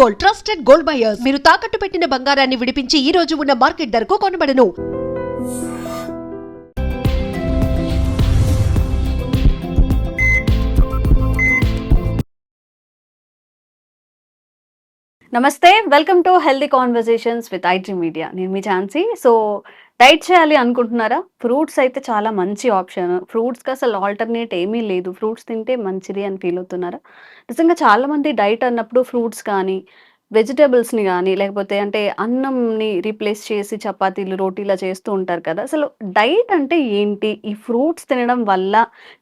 Gold, trusted gold buyers. మీరు తాకట్టు పెట్టిన బంగారాన్ని విడిపించి ఈ రోజు ఉన్న మార్కెట్ ధరకు కొనబడను. నమస్తే, welcome to healthy conversations with IT media. నేను మీ ఝాన్సీ. సో డైట్ చేయాలి అనుకుంటున్నారా? ఫ్రూట్స్ అయితే చాలా మంచి ఆప్షన్. ఫ్రూట్స్కి అసలు ఆల్టర్నేట్ ఏమీ లేదు. ఫ్రూట్స్ తింటే మంచిది అని ఫీల్ అవుతున్నారా? నిజంగా చాలామంది డైట్ అన్నప్పుడు ఫ్రూట్స్ కానీ వెజిటేబుల్స్ని కానీ లేకపోతే అంటే అన్నంని రీప్లేస్ చేసి చపాతీలు రోటీలా చేస్తూ ఉంటారు కదా. అసలు డైట్ అంటే ఏంటి? ఈ ఫ్రూట్స్ తినడం వల్ల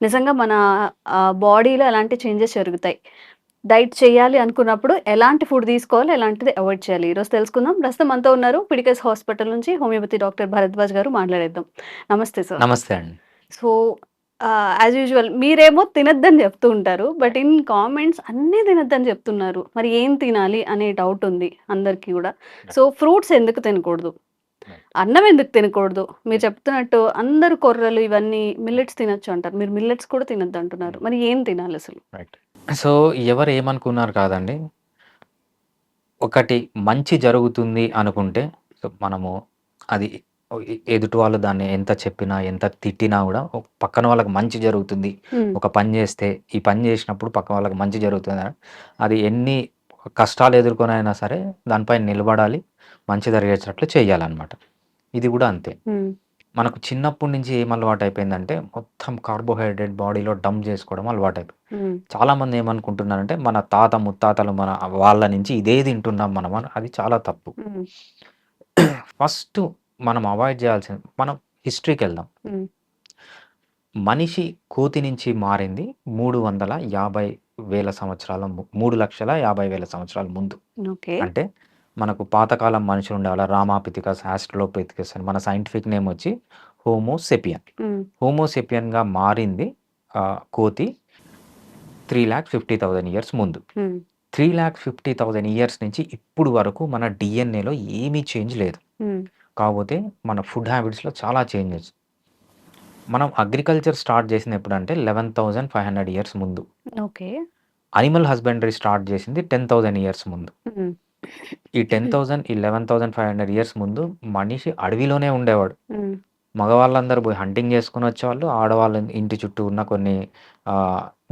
నిజంగా మన బాడీలో ఎలాంటి చేంజెస్ జరుగుతాయి? డైట్ చేయాలి అనుకున్నప్పుడు ఎలాంటి ఫుడ్ తీసుకోవాలి? ఎలాంటిది అవాయిడ్ చేయాలి? ఈరోజు తెలుసుకుందాం. ప్రస్తుతం మనతో ఉన్నారు పిడికస్ హాస్పిటల్ నుంచి హోమియోపతి డాక్టర్ భరద్వాజ్ గారు. మాట్లాడేద్దాం. నమస్తే సార్. నమస్తే అండి. సో యాజ్ యూజువల్ మీరేమో తినొద్దని చెప్తూ ఉంటారు. బట్ ఇన్ కామెంట్స్ అన్నీ తినొద్దని చెప్తున్నారు. మరి ఏం తినాలి అనే డౌట్ ఉంది అందరికీ కూడా. సో ఫ్రూట్స్ ఎందుకు తినకూడదు? అన్నం ఎందుకు తినకూడదు? మీరు చెప్తున్నట్టు అందరూ కొర్రలు ఇవన్నీ మిల్లెట్స్ తినొచ్చు అంటారు. మీరు మిల్లెట్స్ కూడా తినొద్దు అంటున్నారు. మరి ఏం తినాలి అసలు? రైట్. సో, ఎవరు ఏమనుకున్నారు కాదండి. ఒకటి మంచి జరుగుతుంది అనుకుంటే మనము అది ఎదుటి వాళ్ళు దాన్ని ఎంత చెప్పినా, ఎంత తిట్టినా గూడా పక్కన వాళ్ళకి మంచి జరుగుతుంది. ఒక పని చేస్తే, ఈ పని చేసినప్పుడు పక్కన వాళ్ళకి మంచి జరుగుతుందని అది ఎన్ని కష్టాలు ఎదుర్కొనైనా సరే దానిపైన నిలబడాలి. మంచి జరిగేటట్లు చేయాలన్నమాట. ఇది గూడా అంతే. మనకు చిన్నప్పటి నుంచి ఏం అలవాటయిపోయిందంటే మొత్తం కార్బోహైడ్రేట్ బాడీలో డంప్ చేసుకోవడం అలవాటయిపోయింది. చాలామంది ఏమనుకుంటున్నారంటే మన తాత ముత్తాతలు మన వాళ్ళ నుంచి ఇదే తింటున్నాం మనం అని. అది చాలా తప్పు. ఫస్ట్ మనం అవాయిడ్ చేయాల్సింది మనం హిస్టరీకెళ్దాం. మనిషి కోతి నుంచి మారింది 350,000 సంవత్సరాల 3,50,000 సంవత్సరాల ముందు. ఓకే. అంటే మనకు పాతకాలం మనుషులు ఉండేవాళ్ళ రామాపిథికస్, ఆస్ట్రలోపిథికస్ అని మన సైంటిఫిక్ నేమ్ వచ్చి హోమోసెపియన్. హోమోసెపియన్‌గా మారింది కోతి 3,50,000 ఇయర్స్ ముందు. 3,50,000 ఇయర్స్ నుంచి ఇప్పుడు వరకు మన డీఎన్ఏలో ఏమీ చేంజ్ లేదు. కాకపోతే మన ఫుడ్ హ్యాబిట్స్‌లో చాలా చేంజెస్. మనం అగ్రికల్చర్ స్టార్ట్ చేసింది ఎప్పుడంటే 11,500 ఇయర్స్ ముందు. ఓకే. అనిమల్ హస్బెండరీ స్టార్ట్ చేసింది 10,000 ఇయర్స్ ముందు. ఈ 10,000, 11,500 ఇయర్స్ ముందు మనిషి అడవిలోనే ఉండేవాడు. మగవాళ్ళందరూ పోయి హంటింగ్ చేసుకొని వచ్చేవాళ్ళు. ఆడవాళ్ళు ఇంటి చుట్టూ ఉన్న కొన్ని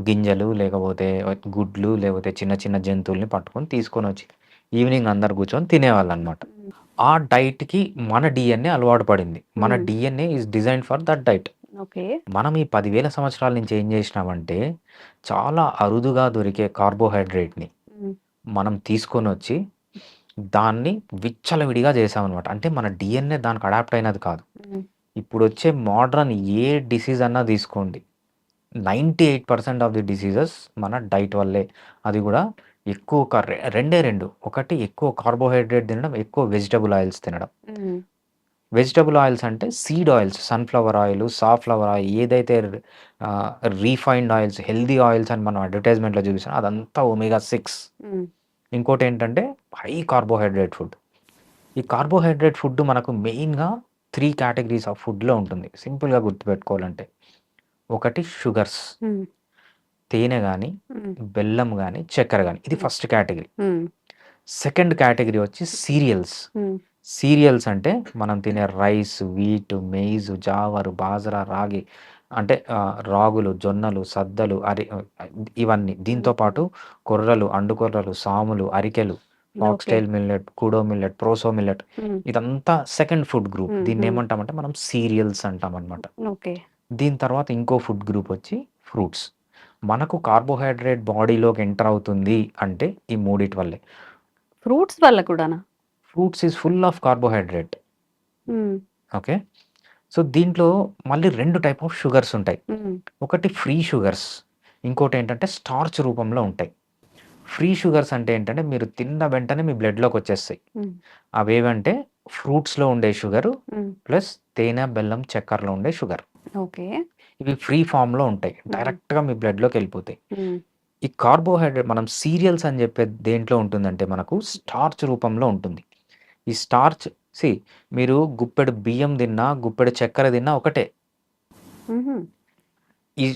గింజలు, లేకపోతే గుడ్లు, లేకపోతే చిన్న చిన్న జంతువుల్ని పట్టుకొని తీసుకొని వచ్చి ఈవినింగ్ అందరు కూర్చొని తినేవాళ్ళనమాట. ఆ డైట్‌కి మన డీఎన్ఏ అలవాటు పడింది. మన DNA is designed for that diet. Okay. మనం ఈ 10,000 సంవత్సరాల నుంచి ఏం చేసినామంటే చాలా అరుదుగా దొరికే కార్బోహైడ్రేట్‌ని మనం తీసుకొనొచ్చి దాన్ని విచ్చలవిడిగా చేసామనమాట. అంటే మన డీఎన్ఏ దానికి అడాప్ట్ అయినది కాదు. ఇప్పుడొచ్చే మోడ్రన్ ఏ డిసీజ్ అన్నా తీసుకోండి. 98% ఆఫ్ ది డిసీజెస్ మన డైట్ వల్లే. అది కూడా ఎక్కువ రెండే 2. ఒకటి ఎక్కువ కార్బోహైడ్రేట్ తినడం, ఎక్కువ వెజిటబుల్ ఆయిల్స్ తినడం. వెజిటబుల్ ఆయిల్స్ అంటే seed oils, sunflower oil, safflower oil ఏదైతే రీఫైన్డ్ ఆయిల్స్, హెల్తీ ఆయిల్స్ అని మనం అడ్వర్టైజ్మెంట్‌లో చూపిస్తాం అదంతా ఒమేగా 6. ఇంకోటేంటంటే హై కార్బోహైడ్రేట్ ఫుడ్. ఈ కార్బోహైడ్రేట్ ఫుడ్ మనకు మెయిన్‌గా 3 కేటగిరీస్ ఆఫ్ ఫుడ్‌లో ఉంటుంది. సింపుల్‌గా గుర్తుపెట్టుకోవాలంటే. ఒకటి షుగర్స్, తేనె గానీ, బెల్లం గానీ, చక్కెర గానీ ఇది ఫస్ట్ కేటగిరీ. సెకండ్ కేటగిరీ వచ్చి సీరియల్స్. సీరియల్స్ అంటే మనం తినే రైస్, వీట్, మెయిజ్, జావరు, బాజరా, రాగి అంటే రాగులు, జొన్నలు, సద్దలు, ఇవన్నీ. దీంతో పాటు కొర్రలు, అండుకొర్రలు, సాములు, అరికెలు, foxtail millet, kodo millet, proso millet ఇదంతా సెకండ్ ఫుడ్ గ్రూప్. దీన్నేమంటామంటే మనం సీరియల్స్ అంటామనమాట. ఓకే. దీని తర్వాత ఇంకో ఫుడ్ గ్రూప్ వచ్చి ఫ్రూట్స్. మనకు కార్బోహైడ్రేట్ బాడీలోకి ఎంటర్ అవుతుంది అంటే ఈ మూడిటి వల్లే. ఫ్రూట్స్ వల్ల కూడానా? Fruits is full of carbohydrate. Okay. So దీంట్లో మళ్ళీ 2 టైప్ ఆఫ్ షుగర్స్ ఉంటాయి. ఒకటి ఫ్రీ షుగర్స్, ఇంకోటేంటంటే స్టార్చ్ రూపంలో ఉంటాయి. ఫ్రీ షుగర్స్ అంటే ఏంటంటే మీరు తిన్న వెంటనే మీ బ్లడ్‌లోకి వచ్చేస్తాయి. అవేవంటే ఫ్రూట్స్‌లో ఉండే షుగరు ప్లస్ తేనె, బెల్లం, చక్కెరలో ఉండే షుగర్. ఓకే. ఇవి ఫ్రీ ఫామ్‌లో ఉంటాయి. డైరెక్ట్‌గా మీ బ్లడ్‌లోకి వెళ్ళిపోతాయి. ఈ కార్బోహైడ్రేట్ మనం సీరియల్స్ అని చెప్పే దేంట్లో ఉంటుందంటే మనకు స్టార్చ్ రూపంలో ఉంటుంది. ఈ స్టార్చ్ మీరు గుప్పెడు బియ్యం తిన్నా, గుప్పెడు చక్కెర తిన్నా ఒకటే. ఈ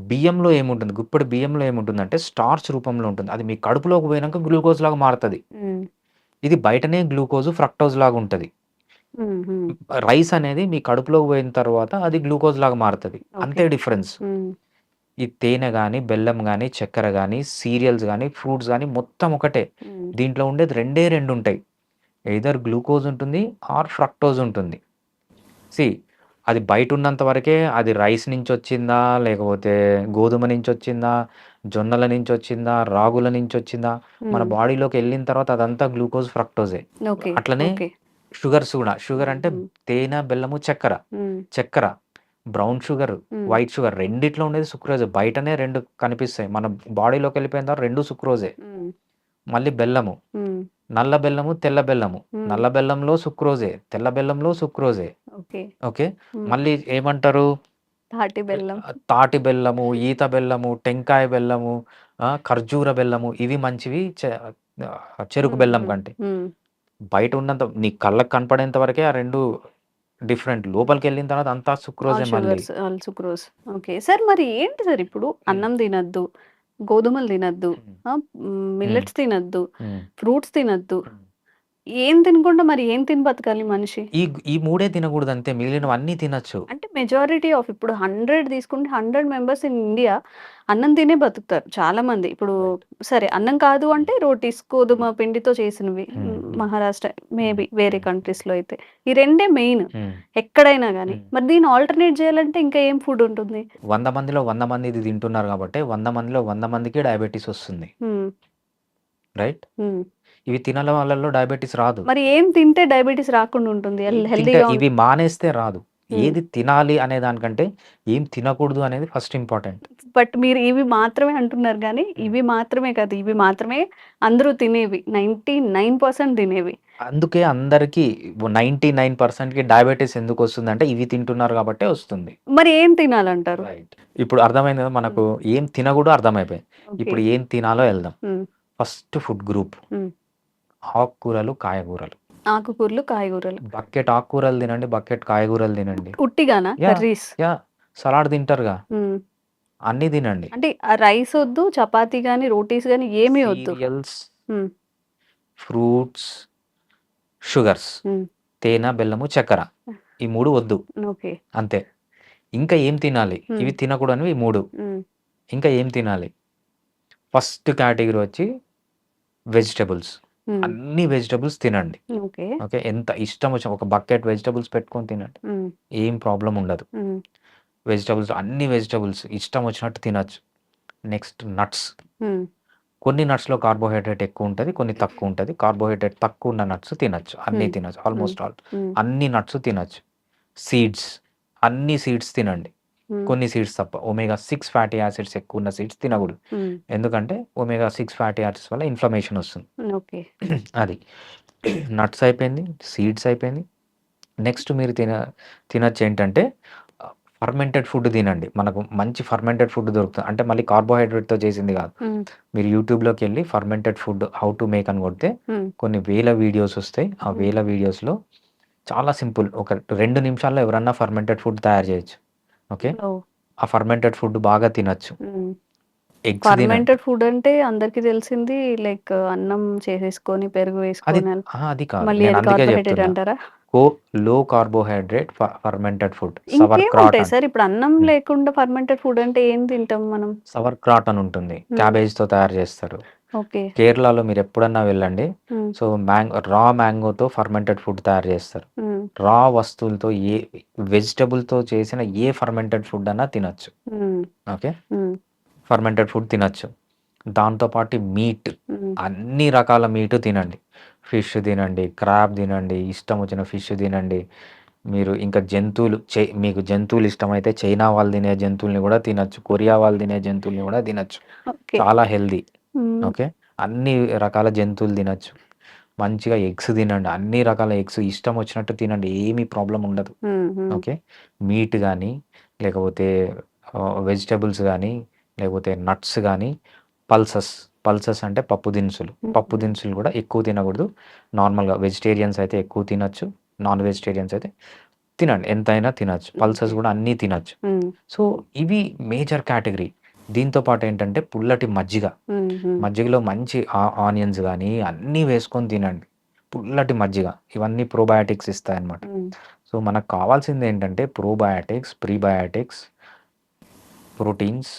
బియ్యంలో ఏముంటుంది, గుప్పెడు బియ్యంలో ఏముంటుందంటే స్టార్చ్ రూపంలో ఉంటుంది. అది మీ కడుపులోకి పోయినాక గ్లూకోజ్ లాగా మారుతది. ఇది బయటనే గ్లూకోజ్, ఫ్రక్టోజ్ లాగా ఉంటది. హ్మ్. హ్మ్. రైస్ అనేది మీ కడుపులోకి పోయిన తర్వాత అది గ్లూకోజ్ లాగా మారుతది. ఓకే. అంతే డిఫరెన్స్. హ్మ్. ఈ తేనె గాని, బెల్లం గాని, చక్కెర గాని, సీరియల్స్ గాని, ఫ్రూట్స్ గాని మొత్తం ఒకటే. హ్మ్. దీంట్లో ఉండేది రెండే 2 ఉంటాయి. ఎయిదర్ గ్లూకోజ్ ఉంటుంది ఆర్ ఫ్రక్టోజ్ ఉంటుంది. సీ అది బయటున్నంత వరకే అది రైస్ నుంచొచ్చిందా? లేకపోతే గోధుమ నుంచొచ్చిందా? జొన్నల నుంచొచ్చిందా? రాగుల నుంచొచ్చిందా? మన హ్మ్. బాడీలోకెళ్ళిన తర్వాత అదంతా గ్లూకోజ్, ఫ్రక్టోజే. ఓకే. అట్లనే ఓకే. షుగర్స్ గూడా. షుగర్ హ్మ్. అంటే హ్మ్. తేనె, బెల్లము, చక్కెర. హ్మ్. చక్కెర, బ్రౌన్ షుగర్, హ్మ్. వైట్ షుగర్ రెండిట్లో ఉండేది సుక్రోజే. బయటనే 2 కనిపిస్తాయి. మన బాడీలోకెళ్ళిపోయిన తర్వాత 2 సుక్రోజే. హ్మ్. మళ్ళీ బెల్లము. హ్మ్. నల్ల బెల్లము, తెల్ల బెల్లము. హ్మ్. నల్ల బెల్లంలో సుక్రోజే. తెల్ల బెల్లంలో సుక్రోజే. ఓకే. ఓకే. హ్మ్. మళ్ళీ ఏమంటారు? తాటి బెల్లం. తాటి బెల్లము, ఈత బెల్లము, టెంకాయ బెల్లము, ఖర్జూర బెల్లము ఇవి మంచివి చెరుకు హ్మ్. బెల్లం హ్మ్. కంటే. హ్మ్. బయట ఉన్నంత నీ కళ్ళకి కనపడేంత వరకే ఆ 2 డిఫరెంట్. లోపలికెళ్ళిన తర్వాత అంతా ఆల్ సుక్రోజే మళ్ళీ. Sugars, all sucrose. Okay. Sir మరి ఏంటి సార్ ఇప్పుడు హ్మ్. అన్నం తినొద్దు, గోధుమలు తినొద్దు, హ్మ్. హ్మ్. మిల్లెట్స్ తినొద్దు, హ్మ్. ఫ్రూట్స్ తినొద్దు. హ్మ్. ఏం తినకుండా మరి ఏం తిని బతకాలి మనిషి? ఈ 3 తినకూడదంతే. మిగిలినవన్నీ తినొచ్చు. అంటే మెజారిటీ ఆఫ్ ఇప్పుడు 100 తీసుకుంటే 100 మెంబర్స్ ఇన్ ఇండియా అన్నం తినే బతుకుతారు చాలామంది. ఇప్పుడు రైట్. సరే అన్నం కాదు హ్మ్. అంటే రోటీస్ హ్మ్. గోధుమ పిండితో చేసినవి. హ్మ్. హ్మ్. మహారాష్ట్ర హ్మ్. మేబీ వేరే హ్మ్. కంట్రీస్‌లో అయితే. ఈ రెండే మెయిన్ హ్మ్. ఎక్కడైనా గాని. హ్మ్. మరి దీన్ని ఆల్టర్‌నేట్ చేయాలంటే ఇంకా ఏం ఫుడ్ ఉంటుంది? 100 మందిలో 100 మంది ఇది తింటున్నారు గాబట్టే 100 మందిలో 100 మందికి డయాబెటిస్ ఒస్తుంది. హ్మ్. రైట్? హ్మ్. ఇవి తినల వాళ్ళలో డయాబెటిస్ రాదు. మరి ఏం తింటే డయాబెటిస్ రాకుండా ఉంటుంది? తింటే హెల్తీగా ఇవి మానేస్తే రాదు. హ్మ్. ఏది తినాలి అనే దానికంటే ఏం తినకూడదు అనేది ఫస్ట్ ఇంపార్టెంట్. బట్ మీరు ఇవి మాత్రమే అంటున్నారు గానీ, హ్మ్. ఇవి మాత్రమే కాదు. ఇవి మాత్రమే అందరూ తినేవి. 99% తినేవి. అందుకే అందరికీ 99%కి డయాబెటిస్ ఎందుకొస్తుందంటే ఇవి తింటున్నారు గాబట్టే ఒస్తుంది. మరి ఏం తినాలంటారు? రైట్. ఇప్పుడు అర్థమైంది గదా! హ్మ్. మనకు ఏం తినగూడదో అర్థమైపోయింది. ఓకే. ఇప్పుడు ఏం తినాలో ఎళ్దాం. హ్మ్. ఫస్ట్ ఫుడ్ గ్రూప్ హ్మ్. ఆకుకూరలు, కాయగూరలు. ఆకుకూరలు, కాయగూరలు. బకెట్ ఆకుకూరలు తినండి, బకెట్ కాయగూరలు తినండి. ఉట్టిగానా? యాహ్! కర్రీస్. యాహ్! సలాడ్ తింటారుగా. హ్మ్. అన్నీ తినండి. అంటే రైస్ ఒద్దు, చపాతీ గాని, రోటీస్ గాని ఏమీ ఒద్దు. సీరియల్స్, హ్మ్. ఫ్రూట్స్, షుగర్స్, హ్మ్. తేనె, బెల్లము, చక్కెర. ఈ 3 వద్దు. ఓకే. అంతే. ఇంకా ఏం తినాలి? హ్మ్. ఇవి తినకూడనివి 3. హ్మ్. ఇంకా ఏం తినాలి? ఫస్ట్ కేటగిరీ వచ్చి వెజిటబుల్స్. హ్మ్. అన్ని వెజిటబుల్స్ తినండి. ఓకే. ఓకే. ఎంత ఇష్టం వచ్చిన ఒక బకెట్ వెజిటబుల్స్ పెట్టుకొని తినండి. హ్మ్. ఏం ప్రాబ్లమ్ ఉండదు. హ్మ్. అన్ని వెజిటబుల్స్ ఇష్టం వచ్చినట్టు తినొచ్చు. Next nuts. హ్మ్. కొన్ని నట్స్‌లో కార్బోహైడ్రేట్ ఎక్కువుంటది. కొన్ని తక్కువుంటది. కార్బోహైడ్రేట్ తక్కువున్న నట్స్ తినొచ్చు. అన్నీ హ్మ్. తినొచ్చు. హ్మ్. Almost all. హ్మ్. అన్ని నట్స్ తినొచ్చు. సీడ్స్. అన్ని సీడ్స్ తినండి. హ్మ్. కొన్ని సీడ్స్ తప్ప. ఒమేగా 6 ఫ్యాటీ యాసిడ్స్ ఎక్కువున్న సీడ్స్ తినగూడదు. హ్మ్. ఎందుకంటే ఒమేగా 6 ఫ్యాటీ యాసిడ్స్ వల్ల ఇన్‌ఫ్లమేషన్ ఒస్తుంది. ఓకే. అది. నట్స్ అయిపోయింది. సీడ్స్ అయిపోయింది. నెక్స్ట్ మీరు తినొచ్చేంటంటే ఫర్మెంటెడ్ ఫుడ్ తినండి. మనకు మంచి ఫర్మెంటెడ్ ఫుడ్ దొరుకుతది. అంటే మళ్ళీ కార్బోహైడ్రేట్‌తో చేసింది గాదు. హ్మ్. మీరు యూట్యూబ్‌లోకెళ్ళి fermented food how to make అని కొడితే హ్మ్. కొన్ని వేల వీడియోస్ ఒస్తాయి. ఆ హ్మ్. వేల వీడియోస్‌లో చాలా సింపుల్. ఒక 2 నిమిషాల్లో ఎవరన్నా ఫర్మెంటెడ్ ఫుడ్ తయారు జేయొచ్చు. ఓకే. ఓహ్! ఆ ఫర్మెంటెడ్ ఫుడ్ బాగా తినొచ్చు. హ్మ్. ఎగ్స్ తినండి. ఫర్మెంటెడ్ ఫుడ్ అంటే అందరికి తెలిసింది లైక్ అన్నం చేసేసుకొని, పెరుగు అది వేసుకొని అది కాదు. మళ్ళీ నేను అది అందుకే కార్బోహైడ్రేట్ జెప్తున్నా. అంటారా? కో లో కార్బోహైడ్రేట్ ఫర్మెంటెడ్ ఫుడ్. సవర్ క్రాట్ ఇంకేముంటాయి అని. సార్? ఇప్పుడు అన్నం హ్మ్. లేకుండా ఫర్మెంటెడ్ ఫుడ్ అంటే ఏం తింటాం మనం? సవర్ క్రాట్ అని ఉంటుంది. హ్మ్. క్యాబేజ్‌తో తయారు జేస్తారు. ఓకే. కేరళలో మీరెప్పుడన్నా వెళ్ళండి. హ్మ్. సో, రా మ్యాంగోతో ఫర్మెంటెడ్ ఫుడ్ తయారు జేస్తారు. హ్మ్. రా వస్తువులతో వెజిటబుల్‌తో చేసిన ఏ ఫర్మెంటెడ్ ఫుడ్ అన్నా తినొచ్చు. హ్మ్. ఓకే. హ్మ్. ఫర్మెంటెడ్ ఫుడ్ తినొచ్చు. దాంతో పాటు మీట్. హ్మ్. అన్ని రకాల మీటు తినండి. ఫిష్ తినండి, క్రాబ్ తినండి, ఇష్టం వచ్చిన ఫిష్ తినండి. మీరు ఇంకా జంతువులు మీకు జంతువులు ఇష్టమైతే చైనా వాళ్ళు తినే జంతువుల్ని గూడా తినొచ్చు. కొరియా వాళ్ళు తినే జంతువుల్ని గూడా తినొచ్చు. ఓకే. చాలా హెల్తీ. హ్మ్. ఓకే. అన్ని రకాల జంతువులు తినొచ్చు. మంచిగా ఎగ్స్ తినండి. అన్ని రకాల ఎగ్స్ ఇష్టం వచ్చినట్టు తినండి. ఏమి ప్రాబ్లమ్ ఉండదు. హ్మ్. హ్మ్. ఓకే. మీట్ గానీ, లేకపోతే వెజిటబుల్స్ గానీ, లేకపోతే నట్స్ గానీ, పల్సెస్. పల్సెస్ అంటే పప్పు దినుసులు. పప్పు హుహు. దినుసులు గూడా ఎక్కువ తినగూడదు. నార్మల్‌గా వెజిటేరియన్స్ అయితే ఎక్కువ తినొచ్చు. నాన్ వెజిటేరియన్స్ అయితే తినండి. ఎంతైనా తినొచ్చు. ఓకే. పల్సెస్ గూడా అన్నీ తినొచ్చు. హ్మ్. సో, ఇవి మేజర్ కేటగరీ. దీంతో పాటేంటంటే పుల్లటి మజ్జిగ. హ్మ్. హ్మ్. మజ్జిగలో మంచి ఆనియన్స్ గానీ, అన్నీ వేసుకొని తినండి. పుల్లటి మజ్జిగ ఇవన్నీ ప్రోబయాటిక్స్ ఇస్తాయన్నమాట. సో మనకు కావాల్సింది ఏంటంటే probiotics, prebiotics, proteins,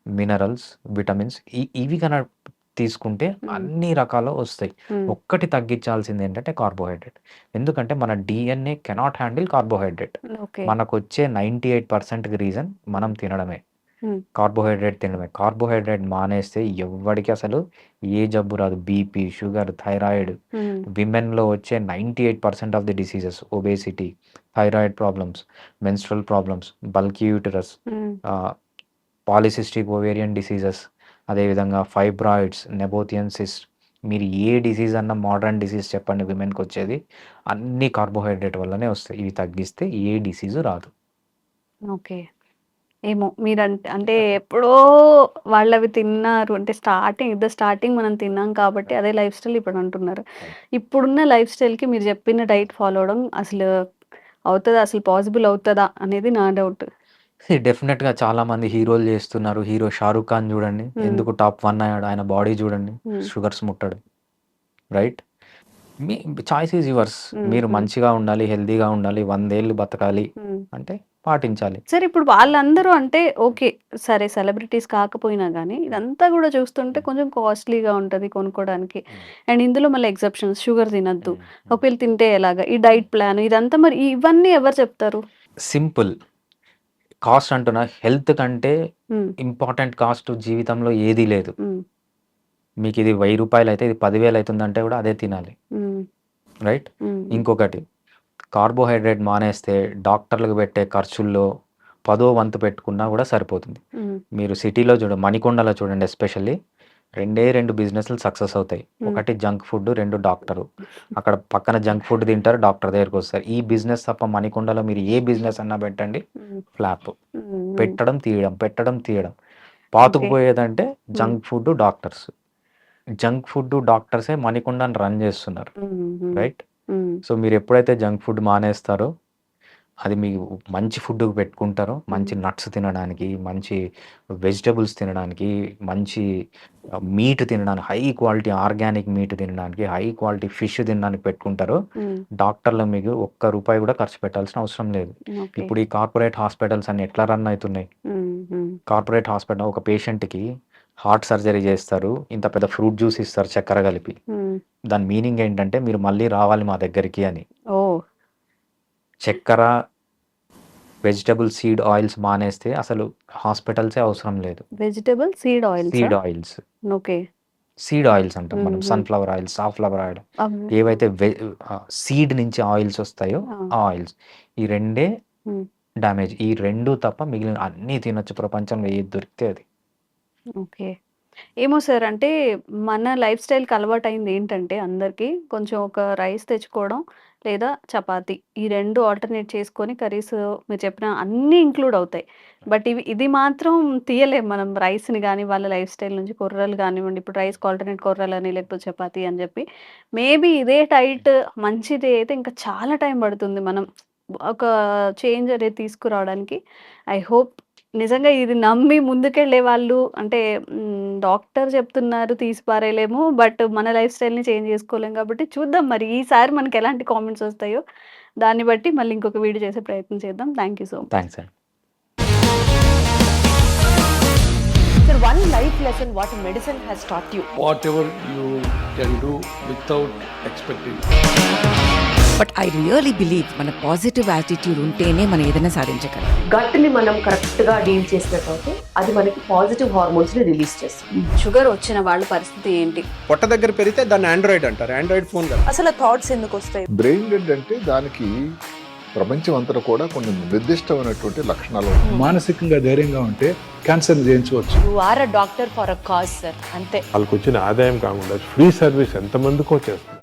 minerals, vitamins ఇవి కనుక తీసుకుంటే అన్ని రకాలు వస్తాయి. ఒక్కటి తగ్గించాల్సింది ఏంటంటే కార్బోహైడ్రేట్. ఎందుకంటే మన DNA cannot handle carbohydrate. Okay. మనకు వచ్చే 98% రీజన్ మనం తినడమే, కార్బోహైడ్రేట్ తినడమే. కార్బోహైడ్రేట్ మానేస్తే ఎవ్వడికి అసలు ఏ జబ్బు రాదు. బీపీ, షుగర్, థైరాయిడ్, విమెన్లో వచ్చే 98% of the diseases, obesity, thyroid problems, menstrual problems, bulky uterus, polycystic ovarian diseases, అదేవిధంగా ఫైబ్రాయిడ్స్, నెబోథియన్ సిస్ట్, మీరు ఏ డిసీజ్ అన్న మోడర్న్ డిసీజ్ చెప్పండి విమెన్కి వచ్చేది అన్ని కార్బోహైడ్రేట్ వల్లనే వస్తాయి. ఇవి తగ్గిస్తే ఏ డిసీజు రాదు. ఓకే. ఏమో మీరంటే అంటే ఎప్పుడో వాళ్ళవి తిన్నారు అంటే స్టార్టింగ్ మనం తిన్నాం కాబట్టి అదే లైఫ్ స్టైల్ ఇప్పుడు అంటున్నారు. ఇప్పుడున్న లైఫ్ స్టైల్కి మీరు చెప్పిన డైట్ ఫాలో అవడం అసలు అవుతుందా, అసలు పాసిబుల్ అవుతుందా అనేది నా డౌట్. డెఫినెట్గా చాలా మంది హీరోలు చేస్తున్నారు. హీరో షారూక్ ఖాన్ చూడండి, ఎందుకు టాప్ 1 అయ్యాడు. ఆయన బాడీ చూడండి, షుగర్స్ ముట్టడు. రైట్, మీ చాయిస్ ఈజ్ యువర్స్. మీరు మంచిగా ఉండాలి, హెల్తీగా ఉండాలి, 100 ఏళ్ళు బతకాలి అంటే పాటించాలి. సరే, ఇప్పుడు వాళ్ళందరూ అంటే ఓకే, సరే సెలబ్రిటీస్ కాకపోయినా కానీ ఇదంతా కూడా చూస్తుంటే కొంచెం కాస్ట్లీగా ఉంటుంది కొనుక్కోవడానికి. అండ్ ఇందులో మళ్ళీ ఎగ్జెప్షన్స్, షుగర్ తినద్దు, ఒకవేళ తింటే ఎలాగా, ఈ డైట్ ప్లాన్ ఇదంతా మరి ఇవన్నీ ఎవరు చెప్తారు? సింపుల్ కాస్ట్ అంటున్నా, హెల్త్ కంటే ఇంపార్టెంట్ కాస్ట్ జీవితంలో ఏదీ లేదు. మీకు ఇది 1000 రూపాయలు అయితే ఇది 10,000 అవుతుందంటే కూడా అదే తినాలి. రైట్, ఇంకొకటి కార్బోహైడ్రేట్ మానేస్తే డాక్టర్లకు పెట్టే ఖర్చుల్లో 10వ వంతు పెట్టుకున్నా కూడా సరిపోతుంది. మీరు సిటీలో చూడండి, మణికొండలో చూడండి ఎస్పెషల్లీ, 2 బిజినెస్లు సక్సెస్ అవుతాయి. ఒకటి జంక్ ఫుడ్, 2 డాక్టరు. అక్కడ పక్కన జంక్ ఫుడ్ తింటారు, డాక్టర్ దగ్గరికి వస్తారు. ఈ బిజినెస్ తప్ప మణికొండలో మీరు ఏ బిజినెస్ అన్నా పెట్టండి, ఫ్లాప్. పెట్టడం తీయడం. పాతుకుపోయేదంటే junk food, doctors. Junk food, డాక్టర్సే మణికొండని రన్ చేస్తున్నారు. రైట్, సో మీరు ఎప్పుడైతే జంక్ ఫుడ్ మానేస్తారో అది మీకు మంచి ఫుడ్ పెట్టుకుంటారో, మంచి నట్స్ తినడానికి, మంచి వెజిటబుల్స్ తినడానికి, మంచి మీట్ తినడానికి, హై క్వాలిటీ ఆర్గానిక్ మీట్ తినడానికి, హై క్వాలిటీ ఫిష్ తినడానికి పెట్టుకుంటారో, డాక్టర్లు మీకు ₹1 కూడా ఖర్చు పెట్టాల్సిన అవసరం లేదు. ఇప్పుడు ఈ కార్పొరేట్ హాస్పిటల్స్ అన్ని ఎట్లా రన్ అవుతున్నాయి? కార్పొరేట్ హాస్పిటల్ ఒక పేషెంట్కి హార్ట్ సర్జరీ చేస్తారు, ఇంత పెద్ద ఫ్రూట్ జ్యూస్ ఇస్తారు చక్కెర కలిపి. దాని మీనింగ్ ఏంటంటే మీరు మళ్ళీ రావాలి మా దగ్గరికి అని. చక్కెర, వెజిటబుల్ సీడ్ ఆయిల్స్ మానేస్తే అసలు హాస్పిటల్సే అవసరం లేదు. Vegetable seed oils, okay, seed oils అంటాం మనం. సన్ఫ్లవర్ ఆయిల్, సాఫ్లవర్ ఆయిల్, ఏవైతే సీడ్ నుంచి ఆయిల్స్ వస్తాయో ఆ ఆయిల్స్, ఈ 2 డ్యామేజ్. ఈ 2 తప్ప మిగిలిన అన్నీ తినొచ్చు ప్రపంచంలో ఏది దొరికితే అది. ఓకే. ఏమో సార్, అంటే మన లైఫ్ స్టైల్కి అలవాటు అయింది ఏంటంటే అందరికీ కొంచెం ఒక రైస్ తెచ్చుకోవడం లేదా చపాతీ, ఈ 2 ఆల్టర్నేట్ చేసుకొని కర్రీస్ మీరు చెప్పిన అన్నీ ఇంక్లూడ్ అవుతాయి. బట్ ఇది మాత్రం తీయలేము మనం రైస్ని కానీ వాళ్ళ లైఫ్ స్టైల్ నుంచి. కొర్రలు కానివ్వండి, ఇప్పుడు రైస్కి ఆల్టర్నేట్ కొర్రలు అని లేకపోతే చపాతీ అని చెప్పి, మేబీ ఇదే డైట్ మంచిది అయితే ఇంకా చాలా టైం పడుతుంది మనం ఒక చేంజ్ అనేది తీసుకురావడానికి. ఐ హోప్ నిజంగా ఇది నమ్మి ముందుకెళ్ళే వాళ్ళు అంటే డాక్టర్ చెప్తున్నారు తీసి పారేయలేము, బట్ మన లైఫ్ స్టైల్ని చేంజ్ చేసుకోలేము. కాబట్టి చూద్దాం మరి ఈసారి మనకి ఎలాంటి కామెంట్స్ వస్తాయో, దాన్ని బట్టి మళ్ళీ ఇంకొక వీడియో చేసే ప్రయత్నం చేద్దాం. Thank you so much. Thanks అండి. Sir, one life lesson what medicine has taught you. Whatever you can do without expecting. But I really believe మన పాజిటివ్ యాటిట్యూడ్ ఉంటేనే మనం ఏదైనా సాధించగలం. గట్ని మనం కరెక్ట్గా డీల్ చేసినట్లయితే అది మనకి పాజిటివ్ హార్మోన్స్ని రిలీజ్ చేస్తుంది. షుగర్ వచ్చిన వాళ్ళ పరిస్థితి ఏంటి? పొట్ట దగ్గర పెరిగితే దాన్ని ఆండ్రాయిడ్ అంటారు, ఆండ్రాయిడ్ ఫోన్ కదా. అసలు థాట్స్ ఎందుకు వస్తాయి? బ్రెయిన్ డెడ్ అంటే దానికి ప్రపంచం అంతా కూడా కొన్ని నిర్దిష్టమైనటువంటి లక్షణాలు ఉంటాయి. మానసికంగా ధైర్యంగా ఉంటే క్యాన్సర్ జయించవచ్చు. You are a doctor for a cause sir, అంతే. వాళ్ళకి వచ్చిన ఆదాయం కాకుండా ఫ్రీ సర్వీస్ ఎంతమందికో చేస్తారు.